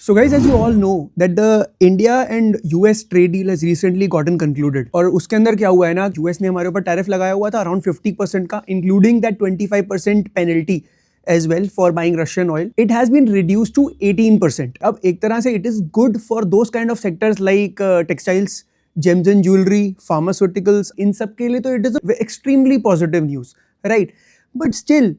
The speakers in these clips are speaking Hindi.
So guys, as you all know that the India and US trade deal has recently gotten concluded. और उसके अंदर क्या हुआ है ना, US ने हमारे ऊपर टैरिफ लगाया हुआ था अराउंड 50% का, including that 25% penalty as well for buying Russian oil. It has been reduced to 18%. अब एक तरह से it is good for those kind of sectors like textiles, gems and jewelry, pharmaceuticals. इन सब के लिए तो it is a extremely positive news, right? But still,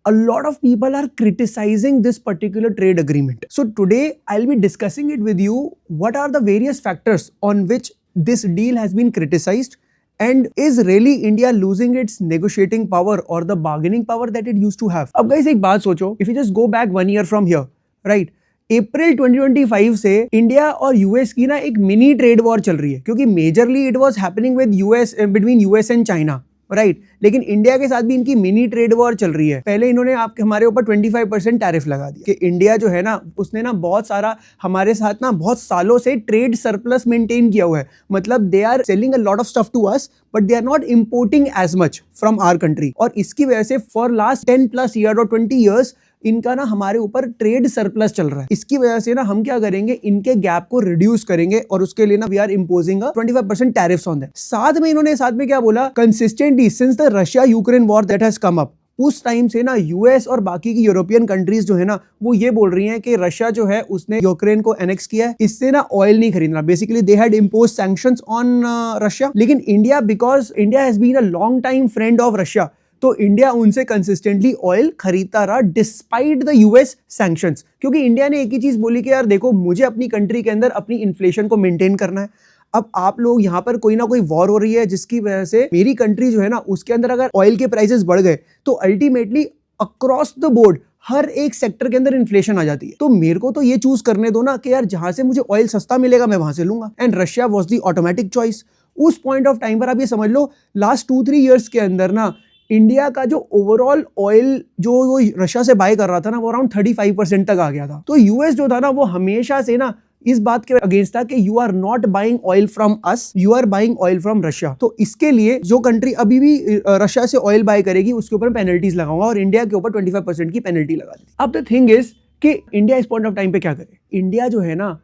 a lot of people are criticizing this particular trade agreement. So today I'll be discussing it with you. What are the various factors on which this deal has been criticized, and is really India losing its negotiating power or the bargaining power that it used to have? अब guys एक बात सोचो, if you just go back 1 year from here, right? अप्रैल 2025 से इंडिया और यूएस की ना एक मिनी ट्रेड वॉर चल रही है, क्योंकि majorly it was happening with US, between US and China, right लेकिन इंडिया के साथ भी इनकी मिनी ट्रेड वॉर चल रही है। पहले इन्होंने हमारे ऊपर 25% टैरिफ लगा दिया कि इंडिया जो है ना उसने ना बहुत सारा हमारे साथ ना बहुत सालों से ट्रेड सरप्लस मेंटेन किया हुआ है। मतलब they are selling a lot of stuff to us but they are not importing as much from our country, और इसकी वजह से फॉर लास्ट 10+ ईयर और 20 ईयर्स इनका ना हमारे ऊपर ट्रेड सरप्लस चल रहा है। इसकी वजह से ना हम क्या करेंगे, इनके गैप को रिड्यूस करेंगे और उसके लिए ना we are imposing 25% tariffs on that. साथ में क्या बोला, consistently since the Russia Ukraine war that has come up, उस टाइम से ना यूएस और बाकी की यूरोपियन कंट्रीज जो है ना वो ये बोल रही हैं कि रशिया जो है उसने यूक्रेन को एनेक्स किया है, इससे ना ऑयल नहीं खरीदना। Basically they had impose sanctions on Russia. लेकिन India, because India has been a long time friend of Russia, तो इंडिया उनसे कंसिस्टेंटली ऑयल खरीदता रहा डिस्पाइट द यूएस सैंक्शंस, क्योंकि इंडिया ने एक ही चीज बोली कि यार देखो मुझे अपनी कंट्री के अंदर अपनी इन्फ्लेशन को मेंटेन करना है। अब आप लोग यहाँ पर कोई ना कोई वॉर हो रही है जिसकी वजह से मेरी कंट्री जो है ना उसके अंदर अगर ऑयल के प्राइसेस बढ़ गए तो अल्टीमेटली अक्रॉस द बोर्ड हर एक सेक्टर के अंदर इन्फ्लेशन आ जाती है। तो मेरे को तो ये चूज करने दो ना कि यार जहां से मुझे ऑयल सस्ता मिलेगा मैं वहां से लूंगा, and Russia was the automatic choice. उस पॉइंट ऑफ टाइम पर आप ये समझ लो लास्ट 2-3 ईयर्स के अंदर ना इंडिया का जो ओवरऑल ऑयल जो वो रशिया से बाय कर रहा था ना वो अराउंड 35% तक आ गया था। तो यूएस जो था ना वो हमेशा से ना इस बात के अगेंस्ट था कि you are not buying oil from us, you are buying oil from Russia. तो इसके लिए जो कंट्री अभी भी रशिया से ऑयल बाय करेगी उसके ऊपर पेनल्टीज लगाऊंगा, और इंडिया के ऊपर 25% की पेनल्टी लगा दी। अब द थिंग इज कि इंडिया इस पॉइंट ऑफ टाइम पे क्या करे। इंडिया जो है ना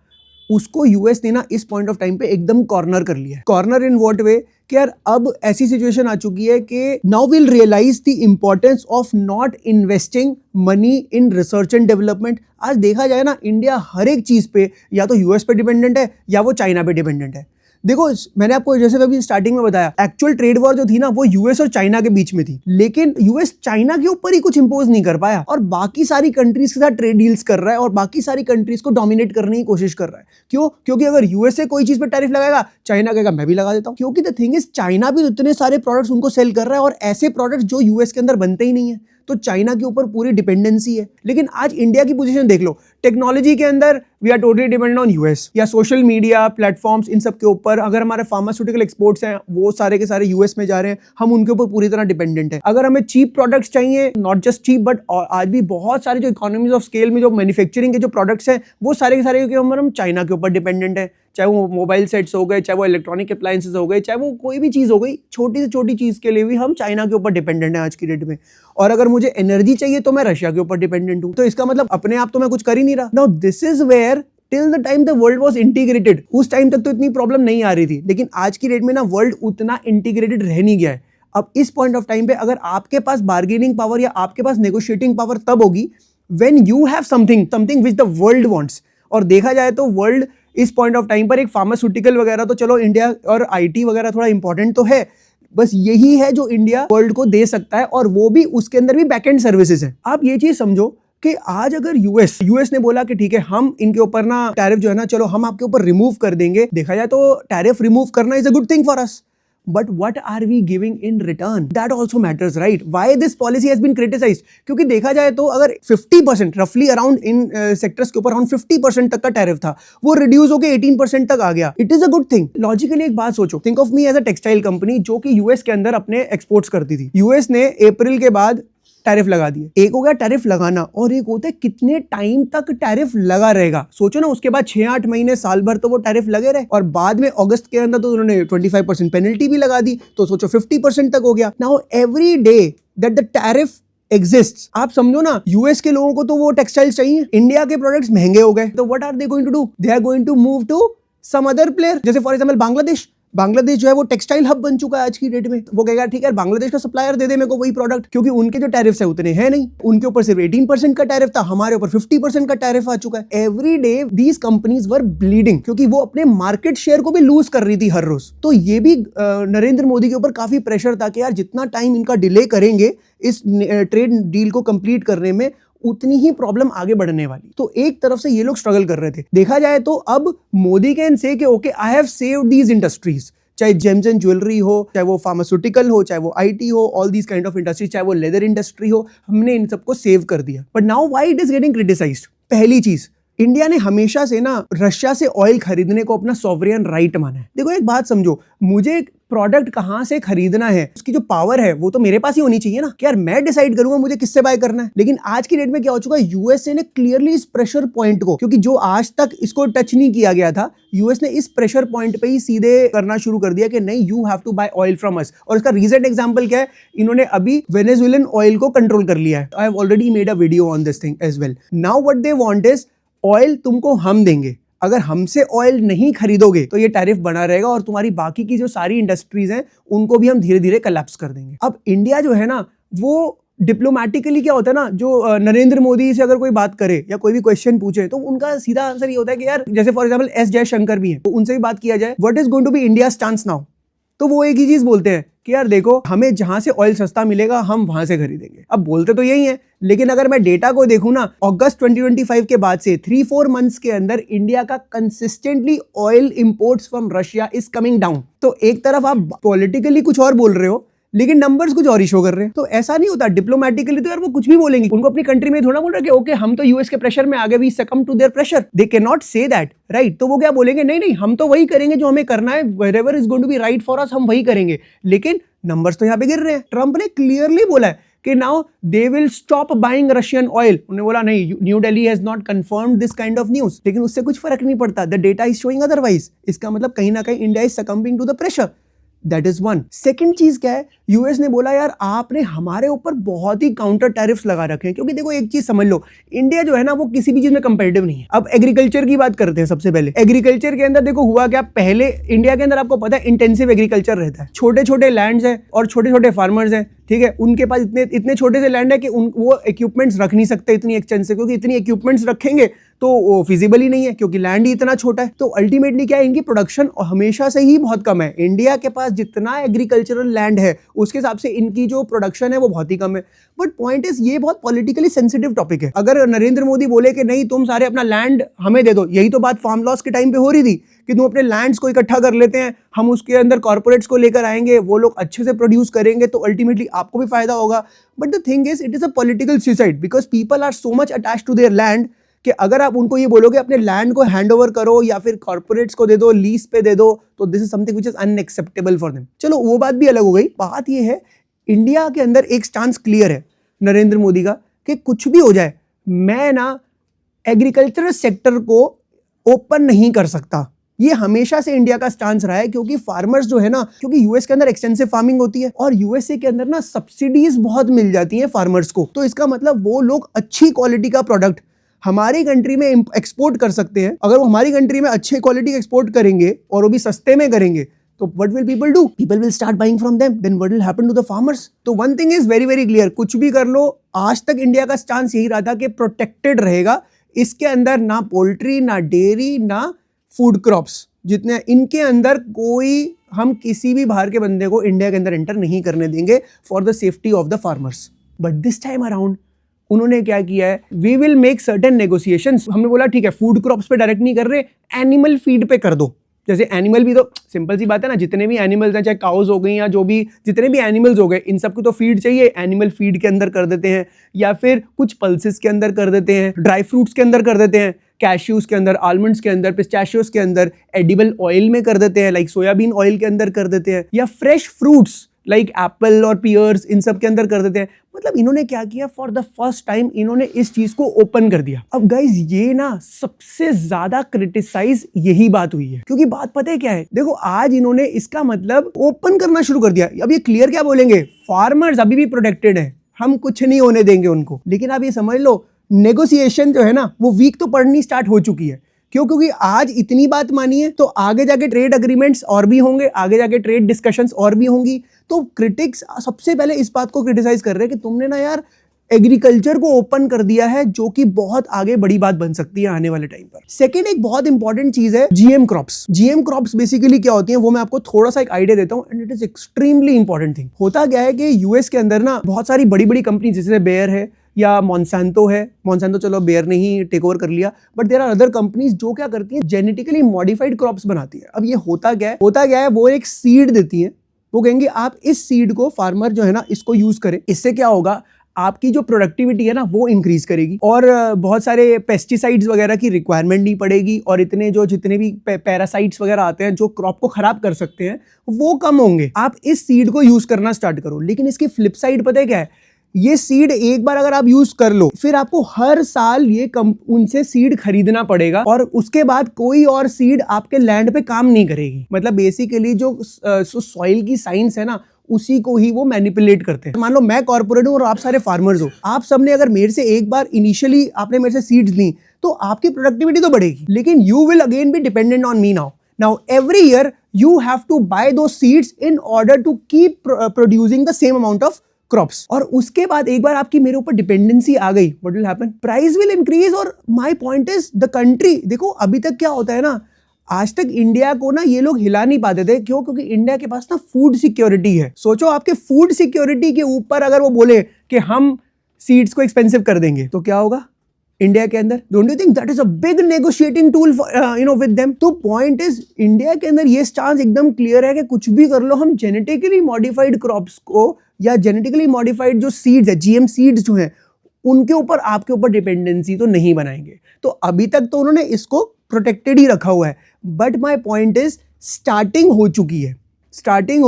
उसको यूएस ने ना इस पॉइंट ऑफ टाइम पे एकदम कॉर्नर कर लिया है। कॉर्नर इन व्हाट वे कि यार अब ऐसी सिचुएशन आ चुकी है कि now will realise the importance of not investing money in research and development. आज देखा जाए ना इंडिया हर एक चीज पे या तो यूएस पे डिपेंडेंट है या वो चाइना पे डिपेंडेंट है। देखो मैंने आपको जैसे अभी स्टार्टिंग में बताया, एक्चुअल ट्रेड वॉर जो थी ना वो यूएस और चाइना के बीच में थी, लेकिन यूएस चाइना के ऊपर ही कुछ इंपोज नहीं कर पाया और बाकी सारी कंट्रीज के साथ ट्रेड डील्स कर रहा है और बाकी सारी कंट्रीज को डोमिनेट करने की कोशिश कर रहा है। क्यों? क्योंकि अगर यूएस से कोई चीज पर टैरिफ लगाएगा चाइना कहेगा मैं भी लगा देता हूं, क्योंकि द थिंग इज चाइना भी इतने सारे प्रोडक्ट्स उनको सेल कर रहा है और ऐसे प्रोडक्ट्स जो यूएस के अंदर बनते ही नहीं है, तो चाइना के ऊपर पूरी डिपेंडेंसी है। लेकिन आज इंडिया की पोजीशन देख लो, टेक्नोलॉजी के अंदर we are totally dependent on US, या सोशल मीडिया प्लेटफॉर्म्स इन सब के ऊपर अगर हमारे फार्मास्यूटिकल एक्सपोर्ट्स हैं वो सारे के सारे यूएस में जा रहे हैं, हम उनके ऊपर पूरी तरह डिपेंडेंट है। अगर हमें चीप प्रोडक्ट्स चाहिए, नॉट जस्ट चीप बट आज भी बहुत सारे जो इकोनॉमीज ऑफ स्केल में जो मैन्युफैक्चरिंग के जो प्रोडक्ट्स हैं वो सारे के सारे हम चाइना के ऊपर डिपेंडेंट है। चाहे वो मोबाइल सेट्स हो गए, चाहे वो इलेक्ट्रॉनिक अप्लायंसेस हो गए, चाहे वो कोई भी चीज़ हो गई, छोटी से छोटी चीज़ के लिए भी हम चाइना के ऊपर डिपेंडेंट है आज की डेट में। और अगर मुझे एनर्जी चाहिए तो मैं रशिया के ऊपर डिपेंडेंट हूँ। तो इसका मतलब अपने आप तो मैं कुछ कर ही नहीं रहा। Now this is where till the time the world was integrated, उस टाइम तक तो इतनी प्रॉब्लम नहीं आ रही थी, लेकिन आज की डेट में ना वर्ल्ड उतना इंटीग्रेटेड रह नहीं गया है। अब इस पॉइंट ऑफ टाइम पे अगर आपके पास बार्गेनिंग पावर या आपके पास नेगोशिएटिंग पावर तब होगी when you have something which the world wants. और देखा जाए तो वर्ल्ड इस पॉइंट ऑफ टाइम पर एक फार्मास्यूटिकल वगैरह तो चलो इंडिया और आईटी वगैरह थोड़ा इंपॉर्टेंट तो है, बस यही है जो इंडिया वर्ल्ड को दे सकता है, और वो भी उसके अंदर भी बैकएंड सर्विसेज है। आप ये चीज समझो कि आज अगर यूएस ने बोला कि ठीक है हम इनके ऊपर ना टैरिफ जो है ना चलो हम आपके ऊपर रिमूव कर देंगे, देखा जाए तो टैरिफ रिमूव करना is a good thing for us, but what are we giving in return? That also matters, right? Why this policy has been criticized? क्योंकि देखा जाए तो अगर 50% रफली अराउंड इन सेक्टर्स के ऊपर अराउंड 50% तक का टैरिफ था, वो रिड्यूस होकर 18% तक आ गया। It is a good thing. Logically एक बात सोचो, think of me as a textile company जो कि यूएस के अंदर अपने एक्सपोर्ट्स करती थी। यूएस ने अप्रैल के बाद टैरिफ लगा दिए। एक हो गया टैरिफ लगाना और एक होता है कितने टाइम तक टैरिफ लगा रहेगा। सोचो ना, उसके बाद 6-8 महीने साल भर तो वो टैरिफ लगे रहे, और बाद में अगस्त के अंदर तो उन्होंने 25% पेनल्टी भी लगा दी, तो सोचो 50% तक हो गया। Now every day that the tariff exists. आप समझो ना, यूएस के लोगों को तो वो टेक्सटाइल्स चाहिए, इंडिया के प्रोडक्ट्स महंगे हो गए, तो what are they going to do? They are going to move to some other player. जैसे फॉर एग्जांपल बांग्लादेश जो है वो टेक्सटाइल हब बन चुका है आज की डेट में. वो कहेगा ठीक है बांग्लादेश का सप्लायर दे दे मेरे को वही प्रोडक्ट, क्योंकि उनके जो टैरिफ्स है उतने हैं नहीं. उनके ऊपर सिर्फ 18% का टैरिफ था, हमारे ऊपर 50% का टैरिफ आ चुका है. Every day these companies were bleeding, क्योंकि वो अपने मार्केट शेयर को भी लूज कर रही थी हर रोज. तो ये भी नरेंद्र मोदी के ऊपर काफी प्रेशर था कि यार जितना टाइम इनका डिले करेंगे इस ट्रेड डील को कंप्लीट करने में, उतनी ही प्रॉब्लम आगे बढ़ने वाली. तो एक तरफ से ये लोग स्ट्रगल कर रहे थे. देखा जाए तो अब मोदी कैन से कि okay I have saved these industries, चाहे जेम्स एंड ज्वेलरी हो, चाहे वो फार्मास्यूटिकल हो, चाहे वो आईटी हो, all these kind of industry, चाहे वो लेदर इंडस्ट्री हो, हमने इन सबको सेव कर दिया. But now why it is getting criticised? पहली चीज, इंडिया ने हमेशा से ना रशिया से ऑयल खरीदने को अपना सॉवरेन राइट माना है. देखो एक बात समझो, मुझे एक प्रोडक्ट कहां से खरीदना है, उसकी जो पावर है वो तो मेरे पास ही होनी चाहिए ना, कि यार मैं डिसाइड करूंगा मुझे किससे बाय करना है. लेकिन आज की डेट में क्या हो चुका है, यूएसए ने क्लियरली इस प्रेशर पॉइंट को, क्योंकि जो आज तक इसको टच नहीं किया गया था, यूएस ने इस प्रेशर पॉइंट पे ही सीधे करना शुरू कर दिया कि नहीं, you have to buy oil from us. और इसका रीसेंट एग्जांपल क्या है, इन्होंने अभी वेनेजुएलन ऑयल को कंट्रोल कर लिया है. I have already made a video on this thing as well. Now what they want is oil तुमको हम देंगे, अगर हमसे ऑयल नहीं खरीदोगे तो ये टैरिफ बना रहेगा और तुम्हारी बाकी की जो सारी इंडस्ट्रीज हैं उनको भी हम धीरे धीरे कोलैप्स कर देंगे. अब इंडिया जो है ना, वो डिप्लोमेटिकली क्या होता है ना, जो नरेंद्र मोदी से अगर कोई बात करे या कोई भी क्वेश्चन पूछे तो उनका सीधा आंसर ये होता है कि यार, जैसे फॉर एग्जांपल एस जयशंकर भी हैं, तो उनसे भी बात किया जाए, what is going to be India stance now, तो वो एक ही चीज बोलते हैं कि यार देखो, हमें जहां से ऑयल सस्ता मिलेगा हम वहां से खरीदेंगे. अब बोलते तो यही है, लेकिन अगर मैं डेटा को देखूं ना, अगस्त 2025 के बाद से 3-4 मंथ्स के अंदर इंडिया का consistently oil imports from Russia is coming down. तो एक तरफ आप पॉलिटिकली कुछ और बोल रहे हो, लेकिन नंबर्स कुछ और ही शो कर रहे हैं. तो ऐसा नहीं होता. डिप्लोमेटिकली तो यार वो कुछ भी बोलेंगे, उनको अपनी कंट्री में थोड़ा बोल रहे कि ओके हम तो यूएस के प्रेशर में आ गए, we succumb to their pressure. They can not say that, right? तो वो क्या बोलेंगे, नहीं नहीं हम तो वही करेंगे जो हमें करना है, wherever is going to be right for us, हम वही करेंगे. लेकिन नंबर्स तो यहाँ पे गिर रहे हैं. ट्रंप ने क्लियरली बोला है कि now they will stop buying Russian oil. उन्होंने बोला नहीं, New Delhi has not confirmed this kind of news. लेकिन उससे कुछ फर्क नहीं पड़ता. The data is showing otherwise. इसका मतलब कहीं ना कहीं India is succumbing to the pressure. That is one. Second चीज क्या है, यूएस ने बोला यार आपने हमारे ऊपर बहुत ही काउंटर टैरिफ्स लगा रखे हैं. क्योंकि देखो एक चीज समझ लो, इंडिया जो है ना वो किसी भी चीज में कंपेटिटिव नहीं है. अब एग्रीकल्चर की बात करते हैं. सबसे पहले एग्रीकल्चर के अंदर देखो हुआ क्या, पहले इंडिया के अंदर आपको पता है इंटेंसिव एग्रीकल्चर रहता है. छोटे छोटे लैंड्स हैं और छोटे छोटे फार्मर्स हैं, ठीक है. उनके पास इतने छोटे से लैंड है कि वो इक्विपमेंट्स रख नहीं सकते इतनी एक्सटेंसिव, क्योंकि इतनी इक्विपमेंट्स रखेंगे तो वो फिजिबल ही नहीं है, क्योंकि लैंड ही इतना छोटा है. तो अल्टीमेटली क्या है, इनकी प्रोडक्शन हमेशा से ही बहुत कम है. इंडिया के पास जितना एग्रीकल्चरल लैंड है उसके हिसाब से इनकी जो प्रोडक्शन है वो बहुत ही कम है. बट पॉइंट इज, ये बहुत पॉलिटिकली सेंसिटिव टॉपिक है. अगर नरेंद्र मोदी बोले कि नहीं तुम सारे अपना लैंड हमें दे दो, यही तो बात फार्म लॉस के टाइम पे हो रही थी कि तुम अपने लैंड्स को इकट्ठा कर लेते हैं, हम उसके अंदर कॉर्पोरेट्स को लेकर आएंगे, वो लोग अच्छे से प्रोड्यूस करेंगे तो अल्टीमेटली आपको भी फायदा होगा. But the thing is it is a political suicide, because people are so much attached to their land कि अगर आप उनको ये बोलोगे अपने लैंड को हैंड ओवर करो या फिर कॉर्पोरेट्स को दे दो, लीज पे दे दो, तो this is something which is unacceptable for them. चलो वो बात भी अलग हो गई. बात ये है, इंडिया के अंदर एक स्टांस क्लियर है नरेंद्र मोदी का कि कुछ भी हो जाए मैं ना एग्रीकल्चरल सेक्टर को ओपन नहीं कर सकता. ये हमेशा से इंडिया का स्टांस रहा है, क्योंकि फार्मर्स जो है ना, क्योंकि यूएस के अंदर एक्सटेंसिव फार्मिंग होती है और यूएसए के अंदर ना सब्सिडीज बहुत मिल जाती हैं फार्मर्स को. तो इसका मतलब वो लोग अच्छी क्वालिटी का प्रोडक्ट हमारी कंट्री में एक्सपोर्ट कर सकते हैं. अगर वो हमारी कंट्री में अच्छी क्वालिटी का एक्सपोर्ट करेंगे और वो भी सस्ते में करेंगे, तो what will people do? People will start buying from them. Then what will happen to the farmers? तो one thing is very very clear, कुछ भी कर लो, आज तक इंडिया का स्टांस यही रहा था कि प्रोटेक्टेड रहेगा. इसके अंदर ना पोल्ट्री, ना डेयरी, ना फूड क्रॉप्स, जितने इनके अंदर कोई, हम किसी भी बाहर के बंदे को इंडिया के अंदर एंटर नहीं करने देंगे for the safety of the farmers. But this time around उन्होंने क्या किया है, we will make certain negotiations. हमने बोला ठीक है फूड क्रॉप्स पे डायरेक्ट नहीं कर रहे, एनिमल फीड पे कर दो. जैसे एनिमल भी तो सिंपल सी बात है ना, जितने भी एनिमल्स हैं, चाहे काउज हो गई या जो भी जितने भी एनिमल्स हो गए, इन सबको तो फीड चाहिए. एनिमल फीड के अंदर कर देते हैं, या फिर कुछ पल्सेस के अंदर कर देते हैं, ड्राई फ्रूट्स के अंदर कर देते हैं, कैश्यूज के अंदर, आलमंड्स के अंदर, पिस्ताशियोस के अंदर, एडिबल ऑयल में कर देते हैं, लाइक सोयाबीन ऑयल के अंदर कर देते हैं, या फ्रेश फ्रूट्स लाइक एप्पल और पियर्स, इन सब के अंदर कर देते हैं. मतलब इन्होंने क्या किया, फॉर द फर्स्ट टाइम इन्होंने इस चीज को ओपन कर दिया. अब गाइज ये ना सबसे ज्यादा क्रिटिसाइज यही बात हुई है, क्योंकि बात पता है क्या है, देखो आज इन्होंने इसका मतलब ओपन करना शुरू कर दिया. अब ये क्लियर क्या बोलेंगे, फार्मर्स अभी भी प्रोटेक्टेड है, हम कुछ नहीं होने देंगे उनको। लेकिन आप ये समझ लो, नेगोशिएशन जो है ना वो वीक तो पड़नी स्टार्ट हो चुकी है। क्यों? क्योंकि आज इतनी बात मानी है तो आगे जाके ट्रेड एग्रीमेंट्स और भी होंगे, आगे जाके ट्रेड डिस्कशंस और भी होंगी। तो क्रिटिक्स सबसे पहले इस बात को क्रिटिसाइज कर रहे हैं कि तुमने ना यार एग्रीकल्चर को ओपन कर दिया है, जो कि बहुत आगे बड़ी बात बन सकती है आने वाले टाइम पर। सेकेंड, एक बहुत इंपॉर्टेंट चीज है GM crops. GM crops basically क्या होती हैं वो मैं आपको थोड़ा सा एक आइडिया देता हूं, and it is extremely important thing. होता क्या है कि यूएस के अंदर ना बहुत सारी बड़ी बड़ी कंपनी जैसे बेयर है या मॉन्सेंटो है, मॉन्सेंटो चलो बेयर ने ही टेक ओवर कर लिया, but there are other companies जो क्या करती हैं, जेनेटिकली मॉडिफाइड क्रॉप्स बनाती है। अब ये होता क्या है, वो एक सीड देती है, वो कहेंगे आप इस सीड को, फार्मर जो है ना इसको यूज करें, इससे क्या होगा, आपकी जो प्रोडक्टिविटी है ना वो इंक्रीज करेगी और बहुत सारे पेस्टिसाइड्स वगैरह की रिक्वायरमेंट नहीं पड़ेगी और जितने भी पैरासाइट्स वगैरह आते हैं जो क्रॉप को खराब कर सकते हैं वो कम होंगे। आप इस सीड को यूज करना स्टार्ट करो। लेकिन इसकी फ्लिप साइड पता है क्या है, ये सीड एक बार अगर आप यूज कर लो, फिर आपको हर साल ये उनसे सीड खरीदना पड़ेगा और उसके बाद कोई और सीड आपके लैंड पे काम नहीं करेगी। मतलब बेसिकली जो सॉइल की साइंस है ना उसी को ही वो मैनिपुलेट करते हैं। मान लो मैं कॉर्पोरेट हूं और आप सारे फार्मर्स हो, आप सबने अगर मेरे से एक बार इनिशियली आपने मेरे से सीड्स ली तो आपकी प्रोडक्टिविटी तो बढ़ेगी, लेकिन you will again be dependent on me now every year you have to buy दो seeds in order to keep producing the same amount of crops. और उसके बाद एक बार आपकी मेरे ऊपर डिपेंडेंसी आ गई, what will happen, price will increase. और my point is the country, देखो अभी तक क्या होता है ना, आज तक इंडिया को ना ये लोग हिला नहीं पाते थे। क्यों? क्योंकि इंडिया के पास ना फूड सिक्योरिटी है। सोचो आपके फूड सिक्योरिटी के ऊपर अगर वो बोले कि हम सीड्स को एक्सपेंसिव कर देंगे तो क्या होगा इंडिया के अंदर? Don't you think that is a big negotiating tool with them? तो पॉइंट इज इंडिया के अंदर ये स्टांस एकदम क्लियर है कि कुछ भी कर लो, हम जेनेटिकली मॉडिफाइड क्रॉप्स को या जेनेटिकली मॉडिफाइड जो सीड्स है, जीएम सीड्स जो हैं, उनके ऊपर आपके ऊपर डिपेंडेंसी तो नहीं बनाएंगे। तो अभी तक तो उन्होंने इसको प्रोटेक्टेड ही रखा हुआ है, but my point is starting हो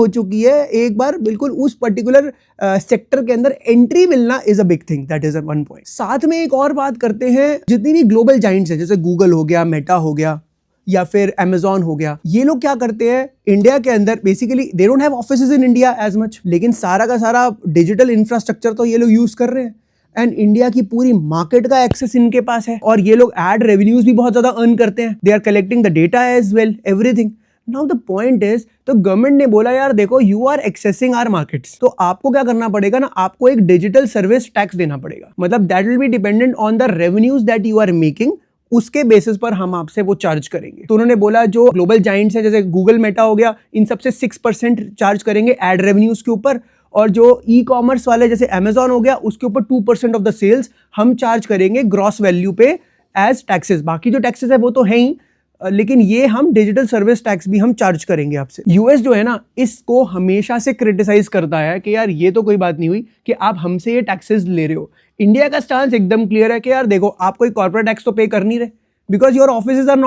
चुकी है एक बार बिल्कुल उस पर्टिकुलर सेक्टर के अंदर एंट्री मिलना is a big thing, that is one point. साथ में एक और बात करते हैं, जितनी भी ग्लोबल जाइंट्स हैं जैसे गूगल हो गया, मेटा हो गया या फिर अमेजॉन हो गया, ये लोग क्या करते हैं इंडिया के अंदर, basically they don't have offices in India as much, लेकिन सारा का सारा डिजिटल इंफ्रास्ट्रक्चर तो ये लोग यूज कर रहे हैं एंड इंडिया की पूरी मार्केट का एक्सेस इनके पास है और ये लोग एड रेवेन्यूज भी बहुत ज्यादा अर्न करते हैं। They are collecting the data as well, everything. Now the point is, तो गवर्नमेंट ने बोला यार देखो you are accessing our markets, तो आपको क्या करना पड़ेगा ना, आपको एक डिजिटल सर्विस टैक्स देना पड़ेगा। मतलब that will be dependent on the revenues that you are making, उसके बेसिस पर हम आपसे वो चार्ज करेंगे। तो उन्होंने बोला जो ग्लोबल जाइंट्स है जैसे गूगल, मेटा हो गया, इन सबसे 6% चार्ज करेंगे एड रेवेन्यूज के ऊपर, और जो ई कॉमर्स वाले जैसे अमेजॉन हो गया उसके ऊपर 2% ऑफ द सेल्स हम चार्ज करेंगे ग्रॉस वैल्यू पे एज टैक्सेस। बाकी जो टैक्सेस है वो तो है ही, लेकिन ये हम डिजिटल सर्विस टैक्स भी हम चार्ज करेंगे आपसे। यूएस जो है ना इसको हमेशा से क्रिटिसाइज करता है कि यार ये तो कोई बात नहीं हुई कि आप हमसे ये टैक्सेस ले रहे हो। इंडिया का स्टांस एकदम क्लियर है कि यार देखो आप कोई कॉर्पोरेट टैक्स तो पे कर नहीं रहे, because your offices are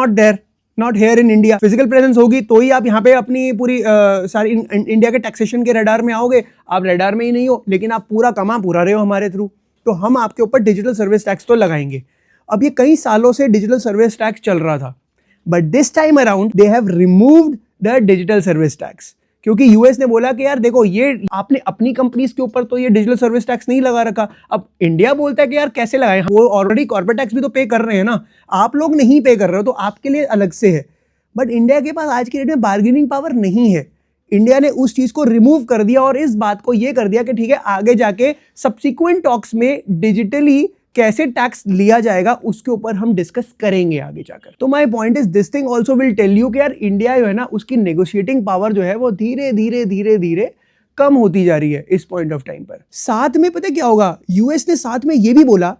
not here in India. Physical presence होगी तो ही आप यहाँ पे अपनी पूरी सारी इंडिया के टैक्सेशन के रडार में आओगे। आप रडार में ही नहीं हो, लेकिन आप पूरा कमा पूरा रहे हो हमारे थ्रू, तो हम आपके ऊपर डिजिटल सर्विस टैक्स तो लगाएंगे। अब ये कई सालों से डिजिटल सर्विस टैक्स चल रहा था, but this time around they have removed the digital service tax, क्योंकि यूएस ने बोला कि यार देखो ये आपने अपनी कंपनीज के ऊपर तो ये डिजिटल सर्विस टैक्स नहीं लगा रखा। अब इंडिया बोलता है कि यार कैसे लगाएं, वो ऑलरेडी कॉर्पोरेट टैक्स भी तो पे कर रहे हैं ना, आप लोग नहीं पे कर रहे हो तो आपके लिए अलग से है। बट इंडिया के पास आज की डेट में बार्गेनिंग पावर नहीं है। इंडिया ने उस चीज को रिमूव कर दिया और इस बात को ये कर दिया कि ठीक है आगे जाके सब्सिक्वेंट टॉक्स में डिजिटली कैसे टैक्स लिया जाएगा उसके ऊपर हम डिस्कस करेंगे आगे जाकर। तो my point is this thing also will tell you कि यार इंडिया जो है ना उसकी नेगोशिएटिंग पावर जो है वो धीरे धीरे कम होती जा रही है इस पॉइंट ऑफ टाइम पर। साथ में पता क्या होगा, यूएस ने साथ में ये भी बोला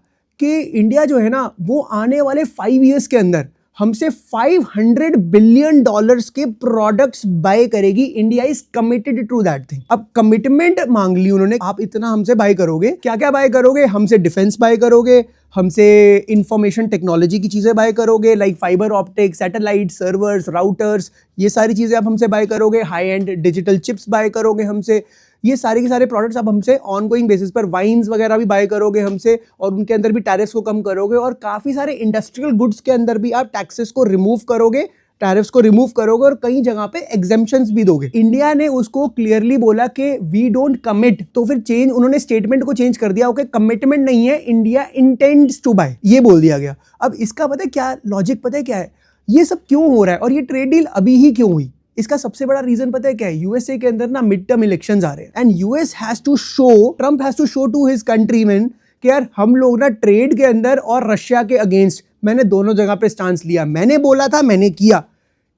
कि इंडिया जो है ना वो आने वाले 5 इयर्स के अंदर हमसे $500 बिलियन के प्रोडक्ट्स बाय करेगी। India is committed to that thing. अब कमिटमेंट मांग ली उन्होंने, आप इतना हमसे बाय करोगे, क्या क्या बाय करोगे, हमसे डिफेंस बाय करोगे, हमसे इंफॉर्मेशन टेक्नोलॉजी की चीजें बाय करोगे like fibre optic, satellite, servers, routers, ये सारी चीजें आप हमसे बाय करोगे, high end digital chips buy करोगे हमसे, ये सारे के सारे प्रोडक्ट्स आप हमसे ऑनगोइंग बेसिस पर, वाइन्स वगैरह भी बाय करोगे हमसे और उनके अंदर भी टैरिफ्स को कम करोगे और काफ़ी सारे इंडस्ट्रियल गुड्स के अंदर भी आप टैक्सेस को रिमूव करोगे टैरिफ्स को रिमूव करोगे और कई जगह पे एग्जेम्पशंस भी दोगे। इंडिया ने उसको क्लियरली बोला कि वी डोंट कमिट, तो फिर चेंज, उन्होंने स्टेटमेंट को चेंज कर दिया, ओके कमिटमेंट नहीं है, इंडिया इंटेंड्स टू बाय, ये बोल दिया गया। अब इसका पता है क्या लॉजिक, पता है क्या है, ये सब क्यों हो रहा है और ये ट्रेड डील अभी ही क्यों हुई? इसका सबसे बड़ा रीजन पता है क्या है? यूएसए के अंदर ना मिड टर्म इलेक्शंस आ रहे हैं and US has to show, Trump has to show to his countryman कि यार हम लोग ना ट्रेड के अंदर और रशिया के अगेंस्ट, मैंने दोनों जगह पे स्टांस लिया, मैंने बोला था, मैंने किया।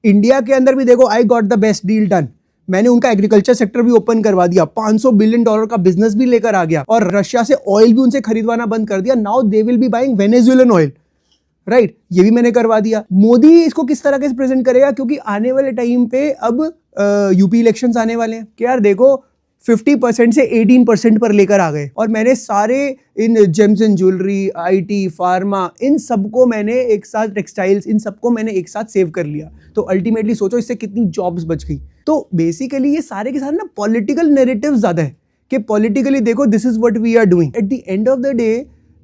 इंडिया के अंदर भी देखो, I got the best deal done, मैंने उनका एग्रीकल्चर सेक्टर भी ओपन करवा दिया, $500 बिलियन का बिजनेस भी लेकर आ गया और रशिया से ऑयल भी उनसे खरीदवाना बंद कर दिया। Now they will be buying Venezuelan oil, right, ये भी मैंने करवा दिया। मोदी इसको किस तरह के प्रेजेंट करेगा, क्योंकि आने वाले टाइम पे अब यूपी इलेक्शंस आने वाले हैं कि यार देखो 50% से 18% पर लेकर आ गए और मैंने सारे इन gems and jewellery, IT, pharma, इन सबको मैंने एक साथ, टेक्सटाइल्स, इन सबको मैंने एक साथ सेव कर लिया। तो अल्टीमेटली सोचो इससे कितनी जॉब्स बच गई। तो बेसिकली ये सारे के सारे ना पॉलिटिकल नैरेटिव ज्यादा है कि पॉलिटिकली देखो this is what we are doing, at the end of the day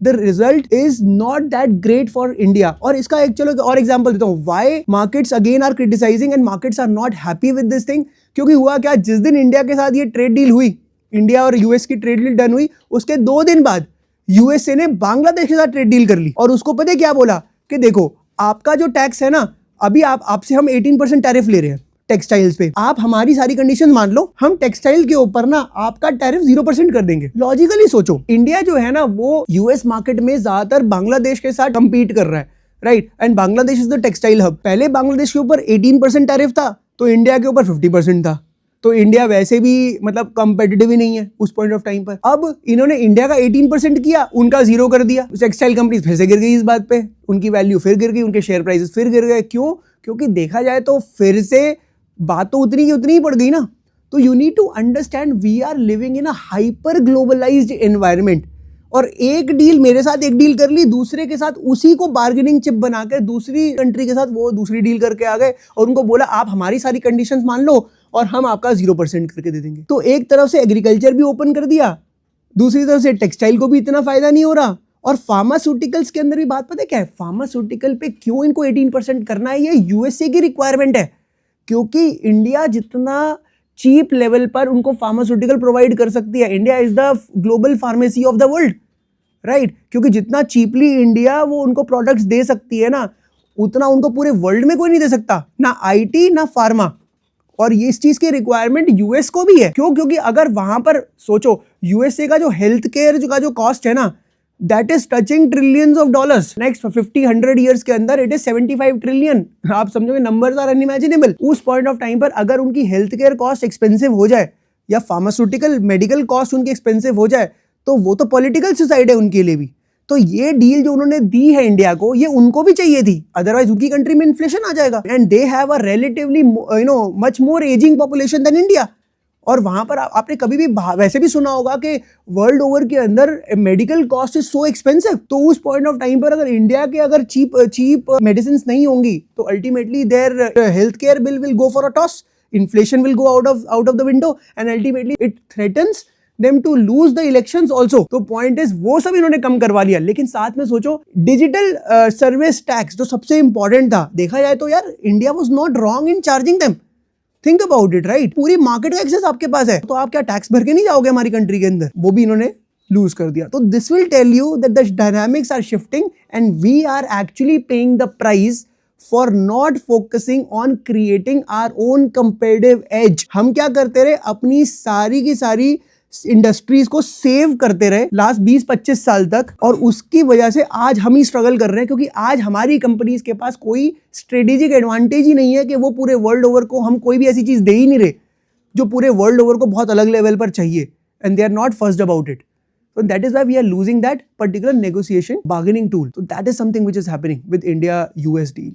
the result is not that great for India। और इसका एक चलो और एग्जांपल देता हूँ, why markets again are criticizing and markets are not happy with this thing। क्योंकि हुआ क्या, जिस दिन इंडिया के साथ ये ट्रेड डील हुई, इंडिया और यूएस की ट्रेड डील डन हुई, उसके 2 दिन बाद यूएसए ने बांग्लादेश के साथ ट्रेड डील कर ली और उसको पता है क्या बोला कि देखो आपका जो टैक्स है ना, अभी आपसे हम 18% टैरिफ ले रहे हैं टेक्सटाइल्स पे, आप हमारी सारी कंडीशन मान लो, हम टेक्सटाइल के ऊपर ना आपका टैरिफ 0% कर देंगे। लॉजिकली सोचो, इंडिया जो है ना वो यूएस मार्केट में ज्यादातर बांग्लादेश के साथ कंपीट कर रहा है, right, and Bangladesh is the textile hub. पहले बांग्लादेश के ऊपर 18% टैरिफ था तो इंडिया के ऊपर 50% था, तो इंडिया वैसे भी मतलब कंपेटिटिव ही नहीं है उस पॉइंट ऑफ टाइम पर। अब इन्होंने इंडिया का 18% किया, उनका 0 कर दिया, टेक्सटाइल कंपनीज फिर से गिर गई इस बात पे, उनकी वैल्यू फिर गिर गई, उनके शेयर प्राइसेस फिर गिर गए। क्यों? क्योंकि देखा जाए तो फिर से बात तो उतनी की उतनी ही पड़ गई ना। तो you need to understand we are living in a hyper globalised environment, और एक डील मेरे साथ एक डील कर ली, दूसरे के साथ उसी को बार्गेनिंग चिप बनाकर दूसरी कंट्री के साथ वो दूसरी डील करके आ गए और उनको बोला आप हमारी सारी कंडीशंस मान लो और हम आपका 0% करके दे देंगे। तो एक तरफ से एग्रीकल्चर भी ओपन कर दिया, दूसरी तरफ से टेक्सटाइल को भी इतना फायदा नहीं हो रहा, और फार्मास्यूटिकल्स के अंदर भी बात पता है क्या है, फार्मास्यूटिकल पे क्यों इनको 18% करना है, ये यूएसए की रिक्वायरमेंट है, क्योंकि इंडिया जितना चीप लेवल पर उनको फार्मास्यूटिकल प्रोवाइड कर सकती है, India is the global pharmacy of the world, right, क्योंकि जितना चीपली इंडिया वो उनको प्रोडक्ट्स दे सकती है ना, उतना उनको पूरे वर्ल्ड में कोई नहीं दे सकता, ना आईटी ना फार्मा। और ये इस चीज की रिक्वायरमेंट यूएस को भी है। क्यों? क्योंकि अगर वहां पर सोचो यूएसए का जो हेल्थ केयर का जो कॉस्ट है ना, that is touching trillions of dollars, next 50-100 years के अंदर इट इज 75 ट्रिलियन। आप समझोगे, नंबर्स आर अनइमेजिनेबल। उस पॉइंट ऑफ टाइम पर अगर उनकी हेल्थ केयर कॉस्ट एक्सपेंसिव हो जाए या फार्मास्यूटिकल मेडिकल कॉस्ट उनकी एक्सपेंसिव हो जाए, तो वो तो पॉलिटिकल सुसाइड है उनके लिए भी। तो ये डील जो उन्होंने दी है इंडिया को, ये उनको भी चाहिए थी, अदरवाइज उनकी कंट्री में इन्फ्लेशन आ जाएगा, and they have a relatively much more ageing population than India. और वहां पर आपने कभी भी वैसे भी सुना होगा कि वर्ल्ड ओवर के अंदर medical cost is so expensive. तो उस पॉइंट ऑफ टाइम पर अगर इंडिया के अगर चीप मेडिसिन नहीं होंगी तो ultimately their health care bill will go for a toss, inflation will go out of the window, and ultimately it threatens them to lose the elections also। तो पॉइंट इज वो सब इन्होंने कम करवा लिया, लेकिन साथ में सोचो डिजिटल सर्विस टैक्स जो सबसे इंपॉर्टेंट था, देखा जाए तो यार India was not wrong in charging them, think about it, right, पूरी मार्केट का एक्सेस आपके पास है, तो आप क्या टैक्स भर के नहीं जाओगे हमारी कंट्री के अंदर, वो भी इन्होंने लूज कर दिया। तो this will tell you that the dynamics are shifting and we are actually paying the price for not focusing on creating our own competitive edge. हम क्या करते रहे, अपनी सारी की सारी इंडस्ट्रीज को सेव करते रहे लास्ट 20-25 साल तक, और उसकी वजह से आज हम ही स्ट्रगल कर रहे हैं, क्योंकि आज हमारी कंपनीज के पास कोई स्ट्रेटेजिक एडवांटेज ही नहीं है कि वो पूरे वर्ल्ड ओवर को, हम कोई भी ऐसी चीज दे ही नहीं रहे जो पूरे वर्ल्ड ओवर को बहुत अलग लेवल पर चाहिए, and they are not first about it. So that is why we are losing that particular negotiation bargaining tool. So that is something which is happening with India-US deal.